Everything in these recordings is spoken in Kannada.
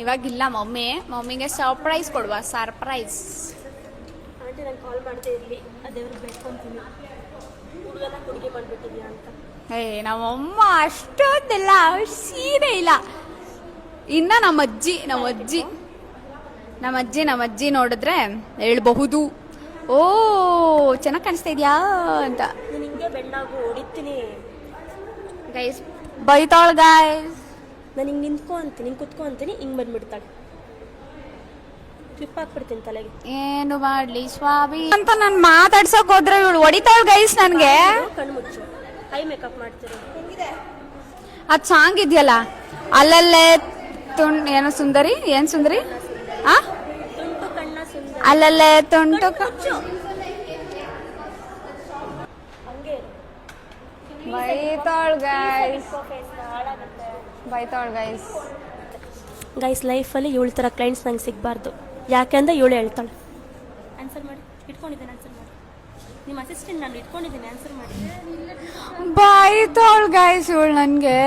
ಇವಾಗಿಲ್ಲ ಮಮ್ಮಿಗೆ ಸರ್ಪ್ರೈಸ್ ಕೊಡುವ ಸರ್ಪ್ರೈಸ್. ಆಂಟಿ ನಾನು ಕಾಲ್ ಮಾಡ್ತಾ ಇರಲಿ, ಅದೇವ್ರಿಗೆ ಬೇಡ್ಕೊಂತೀನಿ ಹುಡುಗನ ಹುಡುಗಿ ಬಂದ್ಬಿಟ್ಟಿದ್ಯಾ ಅಂತ. ನಮ್ಮಮ್ಮ ಅಷ್ಟೊಂದೆಲ್ಲ ಸೀರೆ ಇಲ್ಲ. ಇನ್ನ ನಮ್ಮಜ್ಜಿ ನೋಡಿದ್ರೆ ಹೇಳ್ಬಹುದು, ಓ ಚೆನ್ನಾಗಿ ಕಾಣಿಸ್ತಾ ಇದೆಯಾ ಅಂತ. ನೀನು ಹಿಂಗೆ ಬೆಣ್ಣಾಗು ಹೊಡಿತೀನಿ ಗೈಸ್, ಬೈತಾಳ ಗೈಸ್. ನಾನು ಹಿಂಗೆ ನಿಂತ್ಕೊ ಅಂತೀನಿ, ಹಿಂಗೆ ಕುತ್ಕೊ ಅಂತೀನಿ, ಹಿಂಗೆ ಬಂದ್ಬಿಡ್ತಾಳೆ, ಕ್ಲಿಪ್ ಹಾಕ್ಬಿಡ್ತೀನಿ ತಲೆಗೆ. ಏನು ಮಾಡ್ಲಿ ಸ್ವಾಮಿ ಅಂತ ನಾನು ಮಾತಾಡ್ಸೋಕ್ ಹೋದ್ರೆ ಇವಳು ಹೊಡಿತಾಳ ಗೈಸ್ ನನ್ಗೆ. ಕಣ್ಣು ಮುಚ್ಚು, ಐ ಮೇಕಪ್ ಮಾಡ್ತೀನಿ. ಅದ್ ಸಾಂಗ್ ಇದೆಯಲ್ಲ, ಅಲ್ಲಲ್ಲೇ ಏನು ಸುಂದರಿ, ಏನ್ ಸುಂದರಿ, ತುಂಟು ಕಣ್ಣ ಸುಂದರಿ, ಅಲ್ಲಲ್ಲೇ ತುಂಟು ಬೈತಾಳ್ ಗೈಸ್. ಲೈಫಲ್ಲಿ ಇವಳ ಥರ ಕ್ಲೈಂಟ್ಸ್ ನಂಗೆ ಸಿಗಬಾರ್ದು. ಯಾಕೆಂದ್ರೆ ಇವಳು ಹೇಳ್ತಾಳೆ. ಆನ್ಸರ್ ಮಾಡಿ, ಇಟ್ಕೊಂಡಿದ್ದೇನೆ ಆನ್ಸರ್ ಮಾಡಿ. ನಿಮ್ಮ ಅಸಿಸ್ಟೆಂಟ್ ನಾನು ಇಟ್ಕೊಂಡಿದ್ದೀನಿ, ಆನ್ಸರ್ ಮಾಡಿ. ಬೈತಾಳ್ ಗೈಸ್ ಇವಳು ನನಗೆ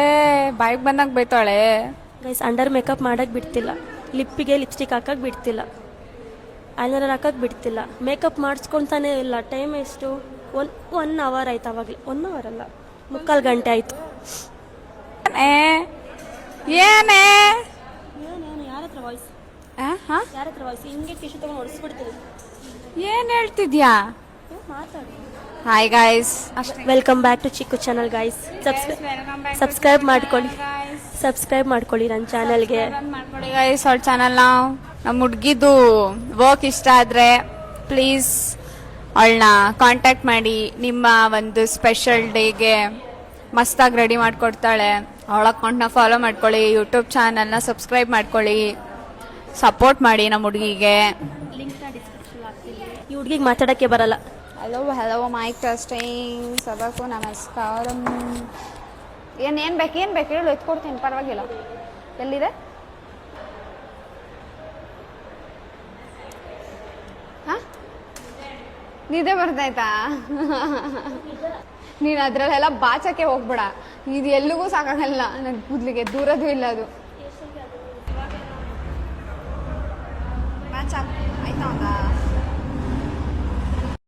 ಬಾಯಿಗೆ ಬಂದಾಗ ಬೈತಾಳೆ ಗೈಸ್. ಅಂಡರ್ ಮೇಕಪ್ ಮಾಡಕ್ಕೆ ಬಿಡ್ತಿಲ್ಲ, ಲಿಪ್ಪಿಗೆ ಲಿಪ್ಸ್ಟಿಕ್ ಹಾಕಕ್ಕೆ ಬಿಡ್ತಿಲ್ಲ, ಐಲೈನರ್ ಹಾಕಕ್ಕೆ ಬಿಡ್ತಿಲ್ಲ, ಮೇಕಪ್ ಮಾಡಿಸ್ಕೊತಾನೆ ಇಲ್ಲ. ಟೈಮ್ ಎಷ್ಟು? ಒನ್ ಅವರ್ ಆಯ್ತು. ಅವಾಗಲೇ 1 ಅವರ್ ಅಲ್ಲ, 3/4 ಗಂಟೆ ಆಯಿತು. ಏನೇ ಯಾರ ಹತ್ರ ವಾಯ್ಸ್ ಹಿಂಗೆ ಟಿಶ್ಯೂ ತಗೊಂಡು ಹೊಡಿಸ್ಬಿಡ್ತೀನಿ. ಏನ್ ಹೇಳ್ತಿದ್ಯಾ? ಮಾತಾಡಿ. Hi guys, welcome back to Chikku channel guys. Subscribe ಮಾಡ್ಕೊಳ್ಳಿ ನನ್ನ ಚಾನಲ್ಗೆ. ಮಾಡ್ಕೊಳ್ಳಿ ಗೈಸ್ ಅವ್ರ ಚಾನಲ್ನ. ನಮ್ಮ ಹುಡ್ಗಿದು ವರ್ಕ್ ಇಷ್ಟ ಆದ್ರೆ ಪ್ಲೀಸ್ ಅವಳನ್ನ ಕಾಂಟ್ಯಾಕ್ಟ್ ಮಾಡಿ. ನಿಮ್ಮ ಒಂದು ಸ್ಪೆಷಲ್ ಡೇಗೆ ಮಸ್ತಾಗಿ ರೆಡಿ ಮಾಡ್ಕೊಡ್ತಾಳೆ. ಅವಳ ಅಕೌಂಟ್ನ ಫಾಲೋ ಮಾಡ್ಕೊಳ್ಳಿ, ಯೂಟ್ಯೂಬ್ ಚಾನಲ್ನ ಸಬ್ಸ್ಕ್ರೈಬ್ ಮಾಡ್ಕೊಳ್ಳಿ, ಸಪೋರ್ಟ್ ಮಾಡಿ ನಮ್ಮ ಹುಡುಗಿಗೆ. ಲಿಂಕ್ನ ಡಿಸ್ಕ್ರಿಪ್ಷನ್ ಹಾಕ್ತೀನಿ. ಈ ಹುಡುಗಿಗೆ ಮಾತಾಡೋಕ್ಕೆ ಬರಲ್ಲ. ಹಲೋ ಮೈಕ್ ಟೆಸ್ಟಿಂಗ್, ಸಬಕು ನಮಸ್ಕಾರ. ಏನ್ ಬೇಕು ಹೇಳು, ಎತ್ಕೊಡ್ತೀನಿ, ಪರವಾಗಿಲ್ಲ. ಎಲ್ಲಿದೆ? ನಿದ್ದೆ ಬರ್ತಾಯ್ತಾ? ನೀನು ಅದ್ರಲ್ಲೆಲ್ಲ ಬಾಚಕ್ಕೆ ಹೋಗ್ಬೇಡ, ಇದು ಎಲ್ಲಿಗೂ ಸಾಕಾಗಲ್ಲ ನನ್ನ ಕೂದಲಿಗೆ, ದೂರದು ಇಲ್ಲ ಅದು. ಆಯ್ತಾ